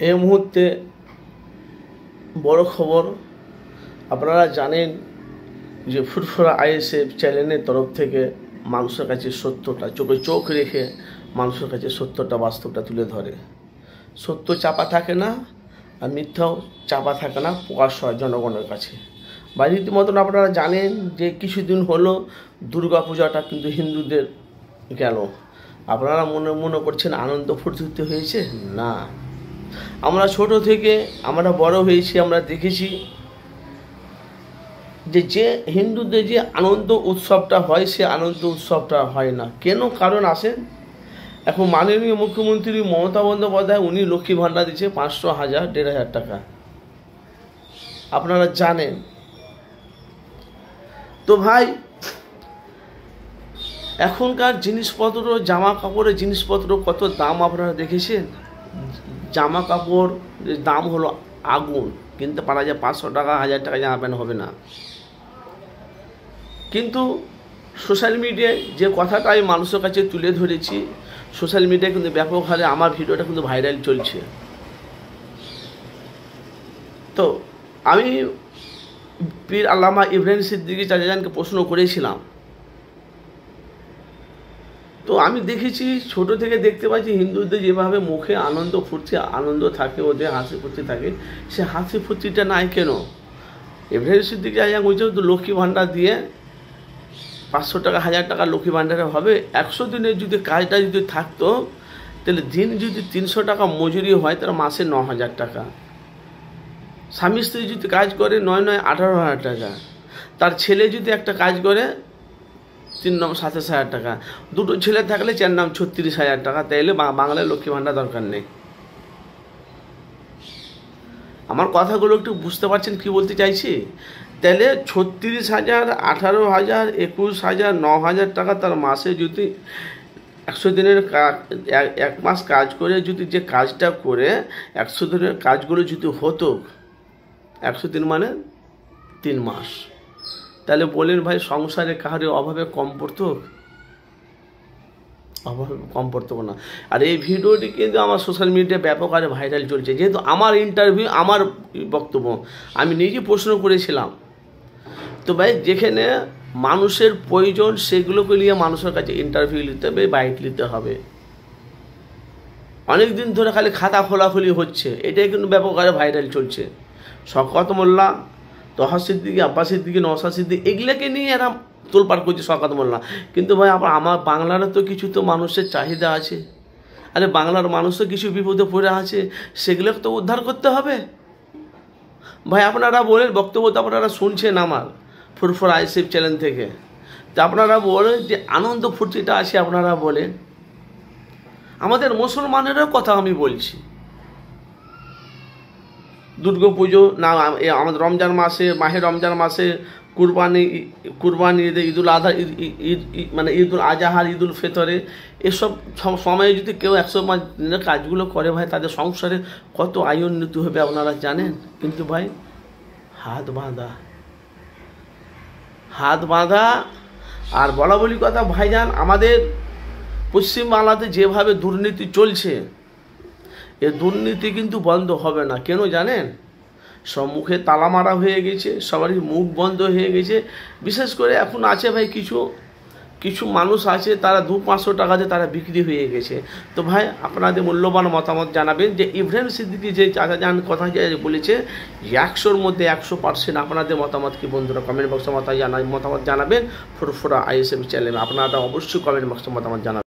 এই মুহূর্তে বড় খবর। আপনারা জানেন যে ফুরফুরা আইএসএফ চ্যানেলের তরফ থেকে মানুষের কাছে সত্যটা চোখে চোখ রেখে মানুষের কাছে সত্যটা বাস্তবটা তুলে ধরে। সত্য চাপা থাকে না আর মিথ্যাও চাপা থাকে না, প্রকাশ হয় জনগণের কাছে। বা রীতিমতন আপনারা জানেন যে কিছুদিন হলো দুর্গা পূজাটা কিন্তু হিন্দুদের গেল। আপনারা মনে করছেন আনন্দ ফুর্তিতে হয়েছে? না, আমরা ছোট থেকে আমরা বড় হয়েছি, আমরা দেখেছি যে হিন্দুদের যে আনন্দ উৎসবটা হয় সে আনন্দ উৎসবটা হয় না। কেন? কারণ আসেন, এখন মাননীয় মুখ্যমন্ত্রী মমতা বন্দ্যোপাধ্যায় উনি লক্ষ্মী ভাণ্ডার দিচ্ছে 500, 1000, 1500 টাকা, আপনারা জানেন। তো ভাই, এখনকার জিনিসপত্র, জামা কাপড়ের জিনিসপত্র কত দাম আপনারা দেখেছেন? জামা কাপড় দাম হলো আগুন, কিনতে পারা যায় 500 টাকা, 1000 টাকা জামা প্যান্ট হবে না। কিন্তু সোশ্যাল মিডিয়ায় যে কথাটা আমি মানুষের কাছে তুলে ধরেছি, সোশ্যাল মিডিয়ায় কিন্তু ব্যাপক হারে আমার ভিডিওটা কিন্তু ভাইরাল চলছে। তো আমি পীর আল্লামা ইব্রাহিম সিদ্দিকী চাচাজানকে প্রশ্ন করেছিলাম। তো আমি দেখেছি, ছোট থেকে দেখতে পাচ্ছি হিন্দুদের যেভাবে মুখে আনন্দ ফুর্তি আনন্দ থাকে, ওদের হাসি ফুর্তি থাকে, সে হাসি ফুর্তিটা নাই কেন? ইব্রাহিম সিদ্দিকী চাচাজান বলছে তো লক্ষ্মী ভাণ্ডার দিয়ে 500 টাকা, 1000 টাকা লক্ষ্মী ভাণ্ডারে হবে। 100 দিনের যদি কাজটা যদি থাকতো, তাহলে দিন যদি 300 টাকা মজুরি হয়, তাহলে মাসে 9000 টাকা। স্বামী স্ত্রী যদি কাজ করে 9 18,000 টাকা। তার ছেলে যদি একটা কাজ করে 3 27,000 টাকা। দুটো ছেলে থাকলে 4 36,000 টাকা। তাইলে বাংলায় লক্ষ্মী ভাণ্ডার দরকার নেই। আমার কথাগুলো একটু বুঝতে পারছেন কি বলতে চাইছি? তাহলে 36,000, 18,000, 21,000, 9,000 টাকা তার মাসে যদি 100 দিনের এক মাস কাজ করে যদি যে কাজটা করে 100 দিনের কাজগুলো যদি হতো, 100 দিন মানে 3 মাস, তাহলে বলেন ভাই সংসারে কাহারে অভাবে কম পড়তো? অভাবে কম পড়তো না। আর এই ভিডিওটি কিন্তু আমার সোশ্যাল মিডিয়ায় ব্যাপক হারে ভাইরাল চলছে, যেহেতু আমার ইন্টারভিউ, আমার বক্তব্য, আমি নিজে প্রশ্ন করেছিলাম। তো ভাই, যেখানে মানুষের প্রয়োজন সেগুলোকে নিয়ে মানুষের কাছে ইন্টারভিউ নিতে হবে, বাইট নিতে হবে। অনেক দিন ধরে খালি খাতা খোলাখুলি হচ্ছে, এটাই কিন্তু ব্যাপক হারে ভাইরাল চলছে। শওকত মোল্লা, তহা সিদ্দিকী, আব্বাস সিদ্দিকী, নওশাদ সিদ্দিকী, এগুলোকে নিয়ে এরা তোলপাড় করছে শওকত মোল্লা। কিন্তু ভাই আমার বাংলার তো কিছু তো মানুষের চাহিদা আছে। আরে বাংলার মানুষও কিছু বিপদে পড়ে আছে, সেগুলোকে তো উদ্ধার করতে হবে। ভাই আপনারা বলেন, বক্তব্য তো আপনারা শুনছেন আমার ফুরফুরা আইএসএফ চ্যানেল থেকে। তো আপনারা বলেন যে আনন্দ ফুর্তিটা আছে, আপনারা বলেন। আমাদের মুসলমানেরও কথা আমি বলছি। দুর্গা পুজো না, আমাদের রমজান মাসে, মাহে রমজান মাসে কুরবানি ঈদে, ঈদুল আজহা, মানে ঈদুল আজহার, ঈদুল ফিতরে, এসব সময়ে যদি কেউ 105 দিনের কাজগুলো করে ভাই, তাদের সংসারে কত আয় উন্নতি হবে আপনারা জানেন। কিন্তু ভাই হাত বাঁধা আর বলা বলি কথা। ভাইজান, আমাদের পশ্চিমবাংলাতে যেভাবে দুর্নীতি চলছে, এ দুর্নীতি কিন্তু বন্ধ হবে না। কেন জানেন? সব মুখে তালা মারা হয়ে গেছে, সবারই মুখ বন্ধ হয়ে গেছে। বিশেষ করে এখন আছে ভাই কিছু মানুষ আছে, তারা 200-500 টাকাতে তারা বিক্রি হয়ে গেছে। তো ভাই আপনাদের মূল্যবান মতামত জানাবেন যে ইব্রাহিম সিদ্দিকী যে চাচাজান কথা যে বলেছে 100-র মধ্যে 100% আপনাদের মতামত কি বন্ধুরা? কমেন্ট বক্সে মতামত জানাবেন। ফুরফুরা আইএসএফ চ্যানেলে আপনারা অবশ্যই কমেন্ট বক্সে মতামত জানাবেন।